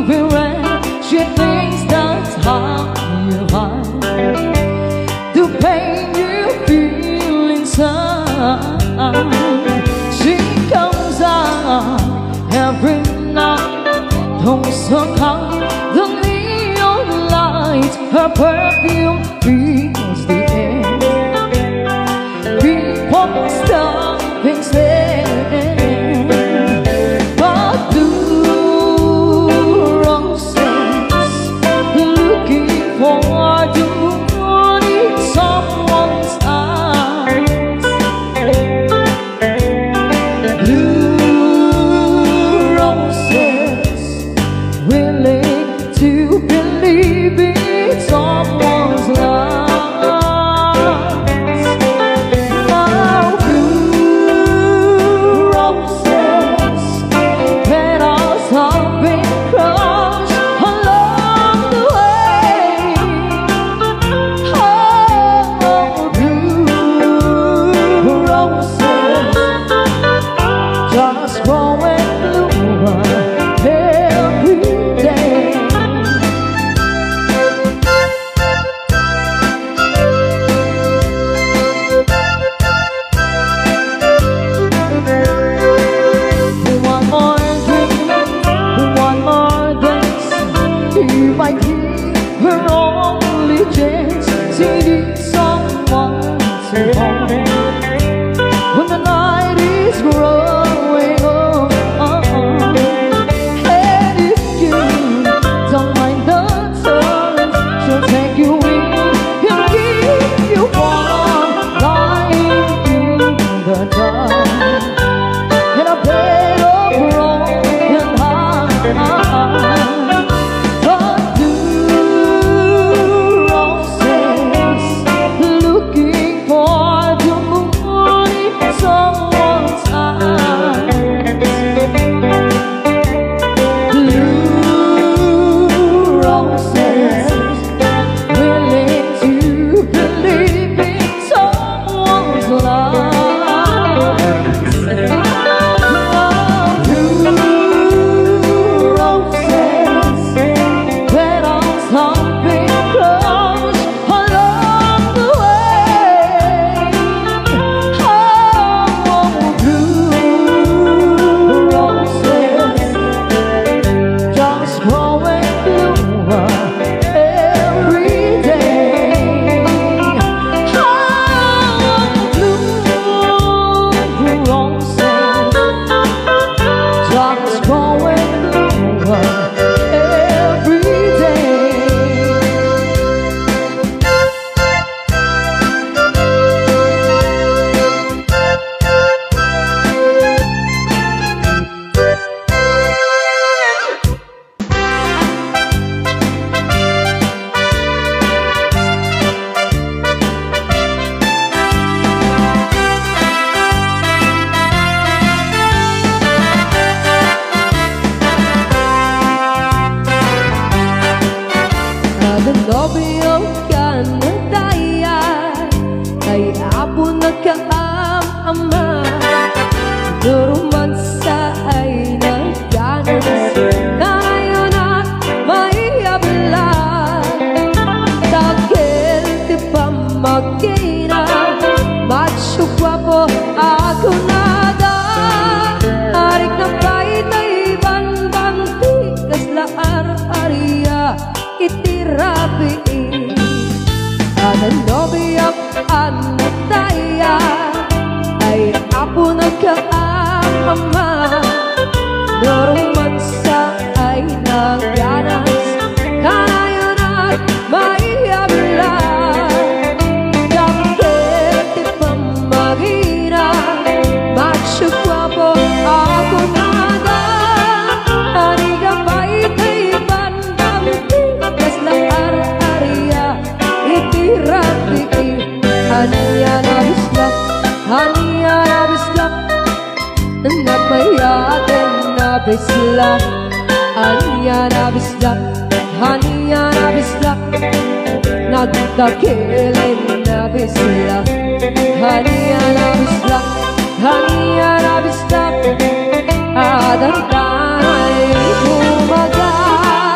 when she thinks that's how you hide the pain you feel inside. She comes out every night, holds her cup, the neon lights, her perfume fills the air. People stopping stare, but blue roses looking for the moon in someone's eyes. Blue roses willing to believe in someone's life. Bisla, Anyana Bisla, Anyana Bisla, Nagtakilin na Bisla, Anyana Bisla, Anyana Bisla, Adantanay kumagal.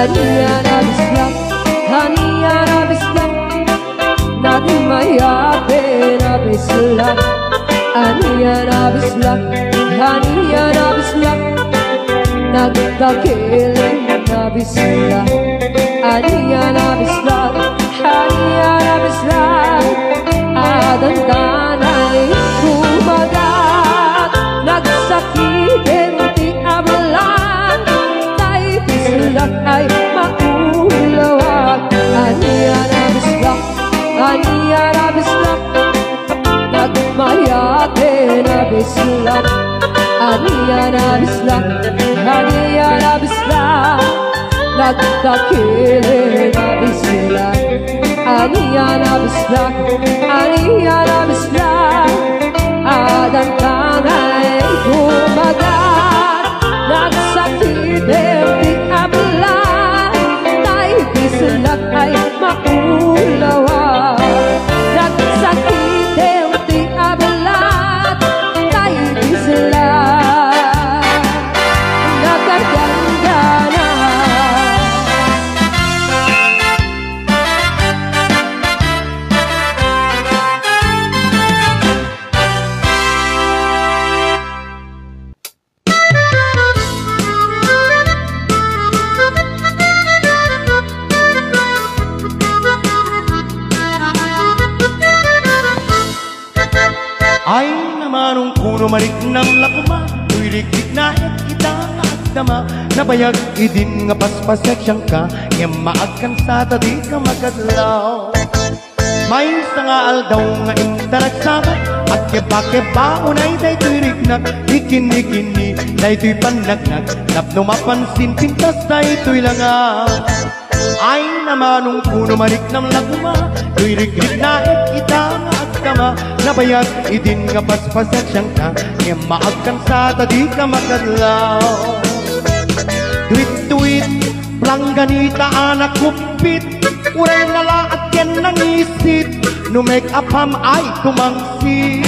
Ania na bislang, ania na bislang, nagmayabe na bislang. Ania na bislang, ania na bislang, nagkakiling na bislang. Ania na bislang, ania na bislang, adantanay kumagat, nagsakitin di abalan, tay bislang ay maulawat. Ania na bislang, ania na bislang, nagmayate na bislang. Ania na bislang, ania na bislang, nagkakili na bislang. Ania na bislang, ania na bislang, adantanay kumagat, nagsakitin di abalan, tay bislang ay maulawat. Nagsakitin di abalan, tay bislang, nagaganda na. Ay namanong kuno marik ng lakuma, tuwirik-dik na kita agdama, nabayag idin nga paspasak siyang ka, nga maagkan sa tadi ka makadlaw. May sangaal daw nga intarak sama, at keba-keba unay day tuwirik na, ikini-kini day tuy panagnak, napno mapansin pintas day tuy langa. Ay namanong kuno marik ng lakuma, tuwirik-dik na kita agdama, nabayag idin nga paspasak siyang ka, nga maagkan sa tadi ka makadlaw. Tuwit-tuwit, plangganita anak kupit, uray nalaat yan ng isit, no make up ham ay tumangsi.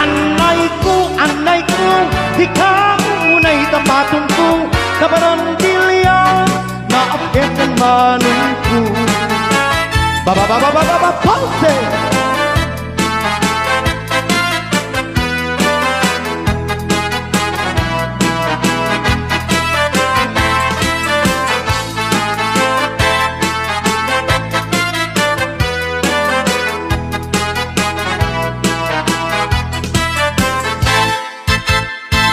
Anay ko, di ka unay tapatong ko, kabarandilya, naapyan ng manong ko. Ba-ba-ba-ba-ba-ba-ba, pause!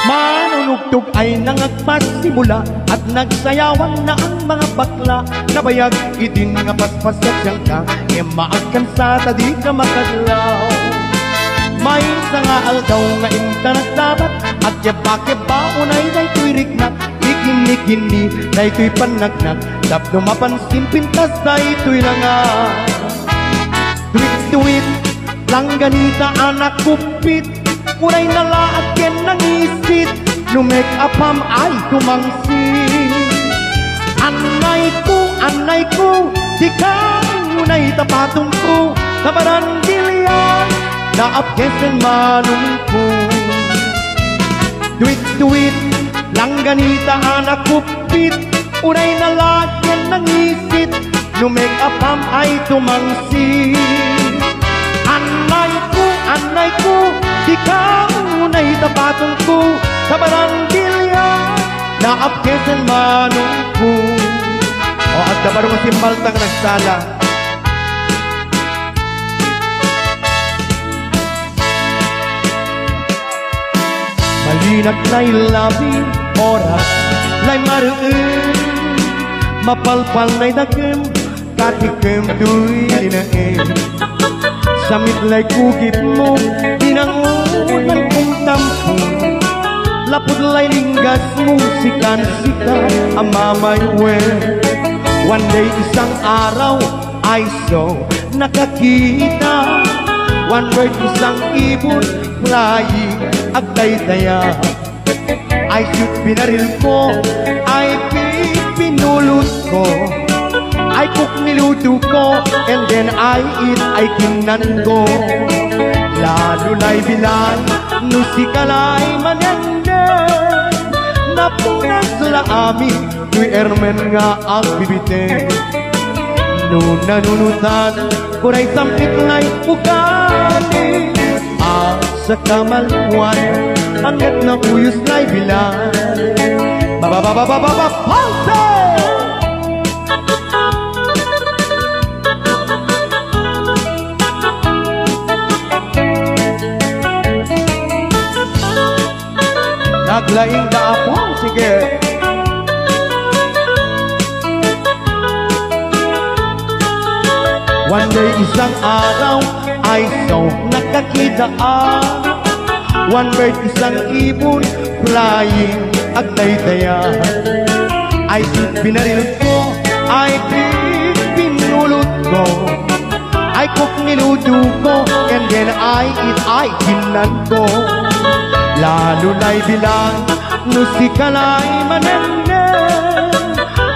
Manunugtog ay nangagpasimula at nagsayawan na ang mga bakla, nabayag idin nga paspasak siyang ka, e maagkan sa tadi ka makadlaw. May sangaal daw nga intanak dapat, at keba-keba unay day tuwirik na, ikini-kini day tuy panagnak, tapno mapansin pintas day tuy langa. Tuwit-tuwit, langganita anak kupit, uray nalaat yan ng isit, no make up ham ay tumangsi. Anay ko, di ka unay tapatong ko, kabarandilya, naapkesen manong ko. Tuwit-tuwit, langganita anak kupit, uray nalaat yan ng isit, no make up ham ay tumangsi. Anay ko, di ka unay tapatong ko, kabarandilya, naapkesen manong ko. O at kabarong simbaltang nagsala. Malinak na'y labi, oras, lay maruun, mapalpal na'y dakim, katikim tuy dinaim. Samit lay kugip mo, dinangunan kong tampo, lapod lay linggas musikan-sikan, amamay well. One day isang araw ay so nakakita, one bird isang ibon flying agdaya-daya. Ay shoot binaril ko, ay pinulot ko, ay cook niluto ko, and then I eat, ay kinan ko. Lalo na'y bilan, nusikalay maganda, Napunan sila amin Tuy ermen nga ang bibite Nung nanunutan Kuray sampit ngay ugali Sa kamaluan Hanggat na uyos na'y bilang Pause! Naglaing daapong, sige. One day isang araw ay so nakakitaan One bird isang ibon flying agdaydayan Ay binaril ko, ay pinulot ko Ay kuk niludo ko, and then I eat, ay ginan ko Lalo na'y bilang, nusikalay manene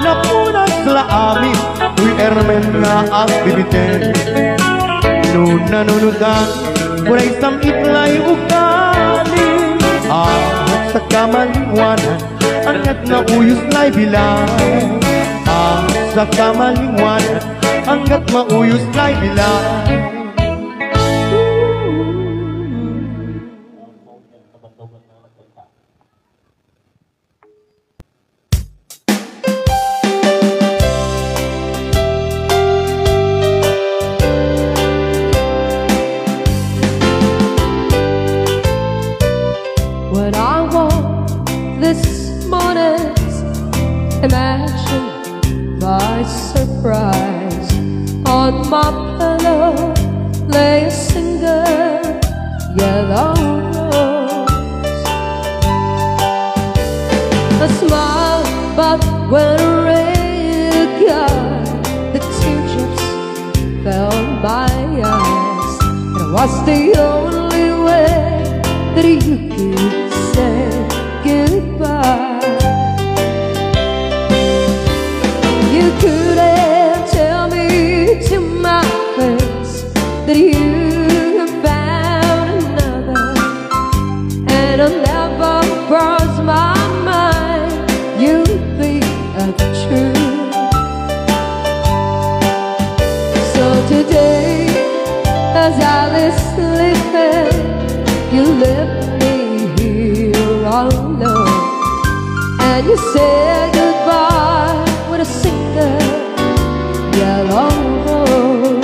Napunan sila amin, tuy ermen nga ang bibite Nung nanunutan, kuray samit-lay ugali Sa kamaliwanan, hanggat na uyos na'y bilang Sa kamaliwanan, hanggat mauyos na'y bilang When I woke this morning, imagine by surprise on my pillow lay a single yellow rose. A smile, but when I rain again, the teardrops fell on my eyes. It was the only way that you could say goodbye. You couldn't tell me to my face that you have found another, and I'll never cross my mind you'd be untrue. So today, as I lay sleeping, you left me here all alone, and you said goodbye with a single yellow rose.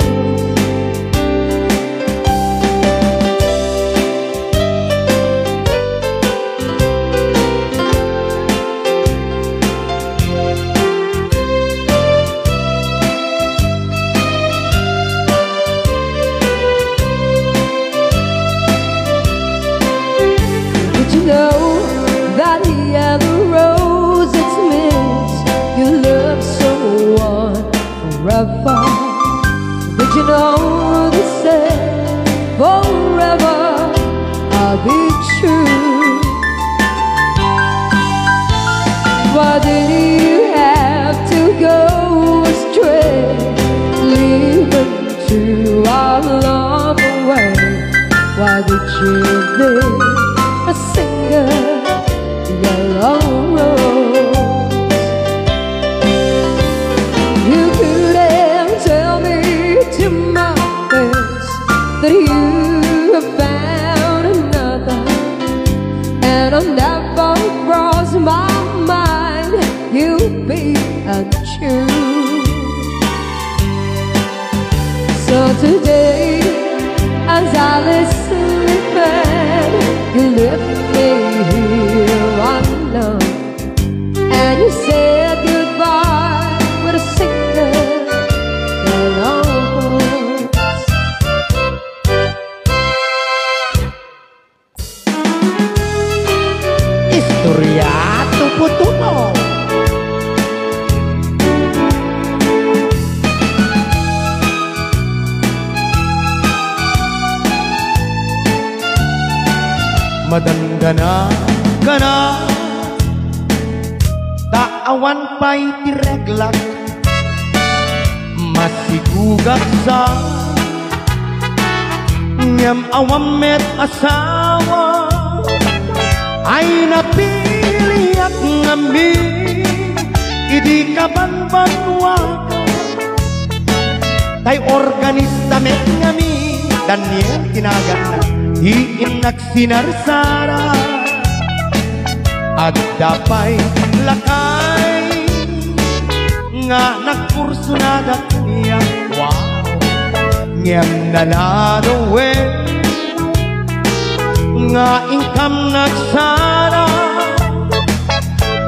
Did you know that yellow rose, it means you love someone forever? Did you know they say forever I'll be true? Why did you have to go astray, leaving to our long way? Why did you leave a single yellow rose? You couldn't tell me to my face that you have found another, and I'll never cross my mind you'll be untrue. So today, as I lay sleeping, you left me here alone, and you said goodbye with a single yellow rose. Istorya tupo-tupo Madandana ka na Taawan pa'y tireglak Masigugak sa Ngam awam met asawa Ay napili at amin idi ka banbanwa tay organista me ngami Daniel tinagan na hiinak sinarsara at dapay lakay nga nagkurso na niya wow ngem nanadowe nga income nagsara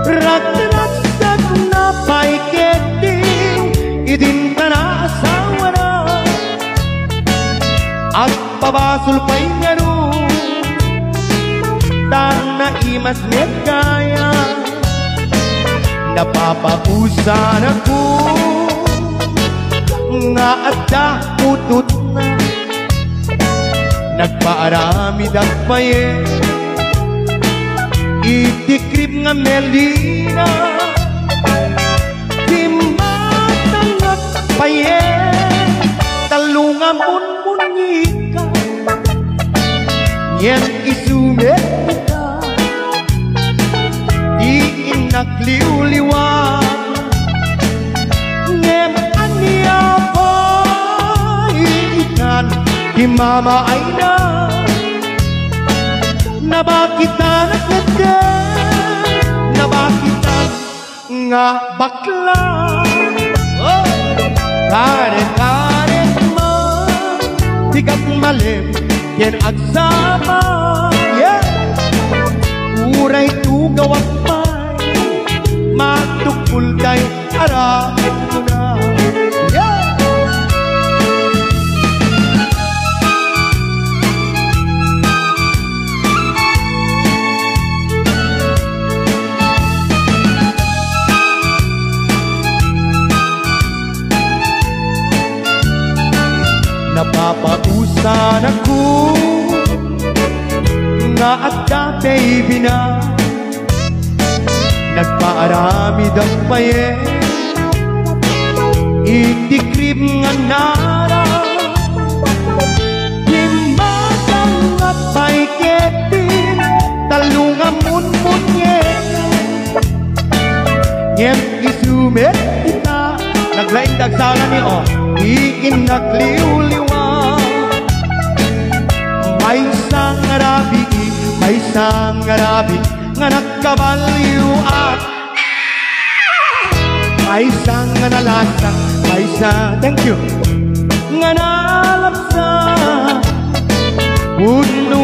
ragdragsag na paiketing idin ka na asawa na at pabasol pa'y ngano na imas net kaya napapakusan ako nga adda utut na nagpaarami dagpaye itikrib nga melina timatangak paye talunga munmunyika nyen isumet kita di inakliuliwa ngem anya pa ikan di mama ay na bakita nagkada na bakita nga bakla kare-kare man tigat malim yen agsama uray tugawak may matukul kay aramin ko na napapausan ako nga at dati bina nagpaarami dagpaye itikrib nga nara himasang nga paiketin talunga munmunye ngem isumet kita naglaing dagsala ni o iinakliuliwa may isang arabi nga nagkabaliw at may isang nalasang may isang thank you nga nalapsa puno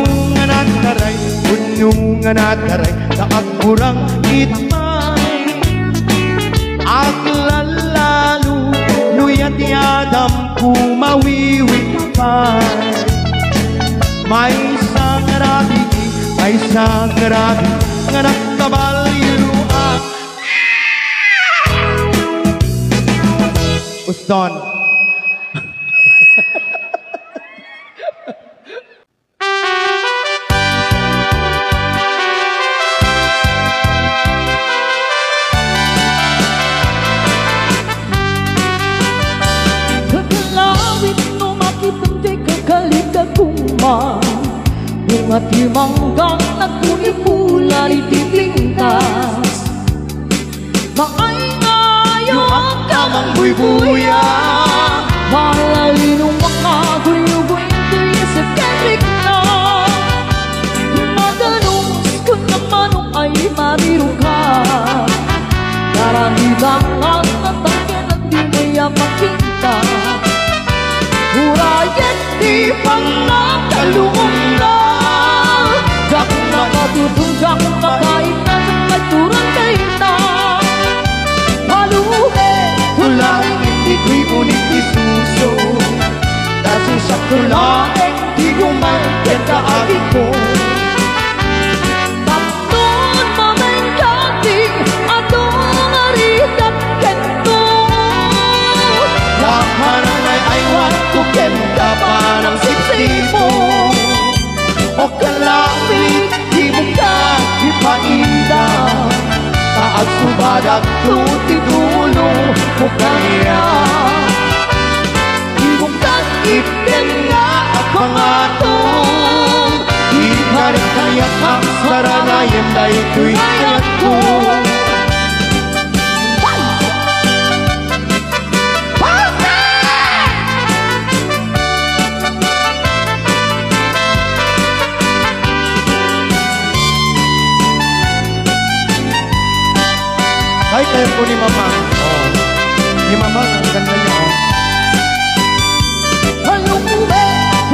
nga nataray kaagburang itmay aglalalo nuyat yadam kumawiwi pa may isang arabi nga nagkabaliw at Uston kakalawit no makitang kakalita kumang Timanggang nagkunipula di titlintas Maay ngayong kamang buy-buya Malalinong mga guyo-guyo sa kebrik na Matanong kung naman ay marirong ka Karanilang at natangyan at di maya makita Hurayan di pang nakalungong na Dakong nakatutunggak makain na sa katuran kayo na Haluhe Tulaing hindi ko'y ulit isuso Kasi sa tulaing di gumangkin ka agit ko Tapon mameng kating atong arikat kento Lahanay ay wakto kenta parang sipsipo O kalapit di mo ka ipainda Taag subadak tutitulo mo kaya Di mo kakipin nga at pangatong Di ka rin kayak ang saranayan na ito'y ayat ko ko ni Mama. Oh. Ni Mama, ang ganda niya. Oh.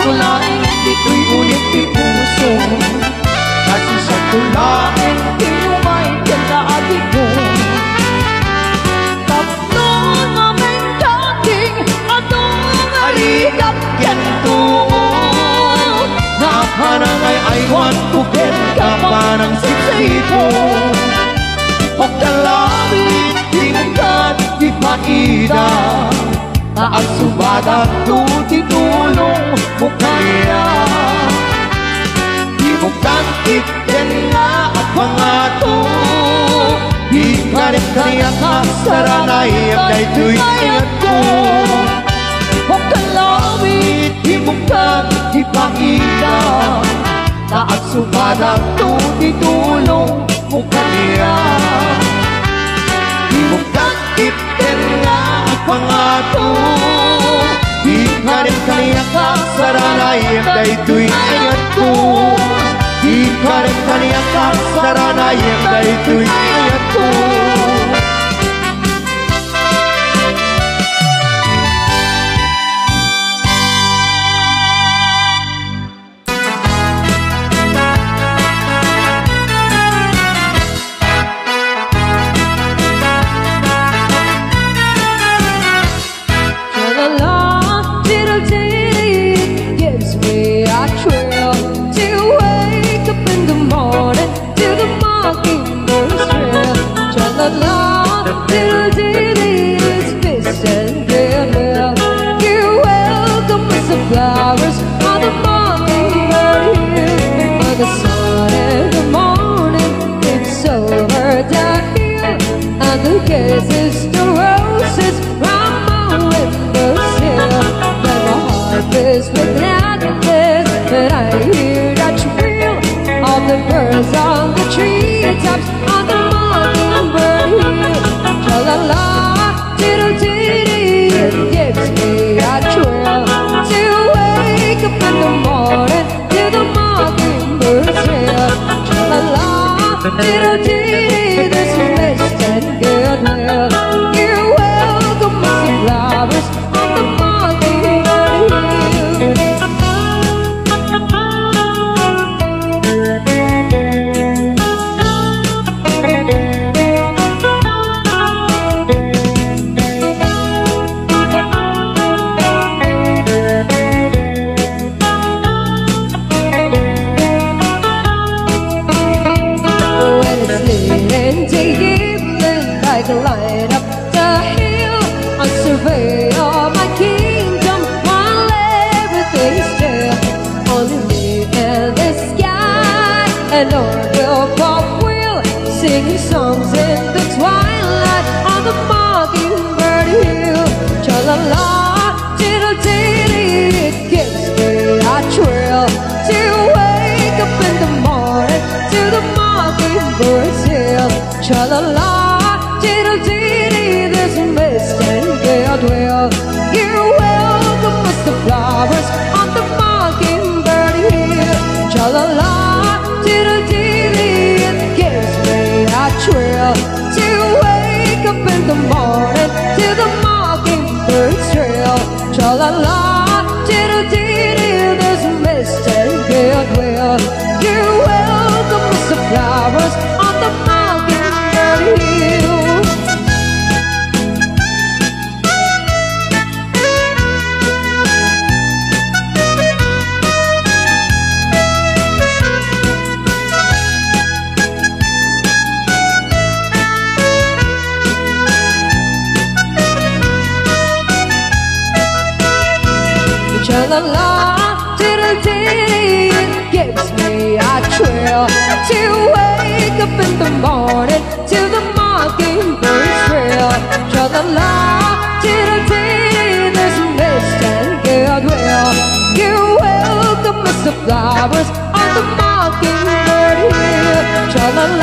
Tulain dito'y ulit di puso kasi sa tulain tinumay ka na adik ko tatlo namin dating atong aligat kento Nakanangay aywan kuken ka pa ng siksiko o kalabit tingkat ipaida taas subadak tutitulong mo kaya di mo kangkit din nga ang pangato di ka rin kaniya kasaranay ang dayto'y ayat ko o kalawit di mo kangkit ipakita taas subadak tutitulong mo kaniya di mo kangkit din nga pangato di ka rin kaniya kasaranay ang dayto'y ayat ko di ka rin kaniya kasaranay ang dayto'y ayat ko Flowers on the mockingbird hill, by the sun in the morning. It's over down here, and the kisses, the roses round my windowsill. Then my heart is with gladness that I hear that shrill of the birds on the treetops on the mockingbird hill. Tra la la, diddle diddy, it gives me a thrill to wake up in the morning to the mockingbird trill. Tra-la-la, diddle-dee, there's a mist and goodwill. You're welcome with the flowers on the mockingbird hill. I can light up the hill and survey all my kingdom while everything's still. Only me and the sky and Orville Bob will singing songs in the twilight on the mockingbird hill. Tra-la-la, diddle-dee, it gives me a thrill to wake up in the morning to the mockingbird's hill. Tra-la-la, diddle-dee, there's a mist and goodwill. You're welcome with the flowers on the mockingbird hill. Tra-la-la, diddle-dee, it gives me a thrill to wake up in the morning to the mockingbird's trill. Tra-la-la, diddle-dee, there's a mist and goodwill. You're welcome with the flowers on the mockingbird hill. Tra-la-la, diddle-dee, it gives me a thrill to wake up in the morning to the mockingbird's trill. Tra-la-la, diddle-dee, there's a mist and goodwill. You're welcome with the flowers on the mockingbird hill. Tra-la-la.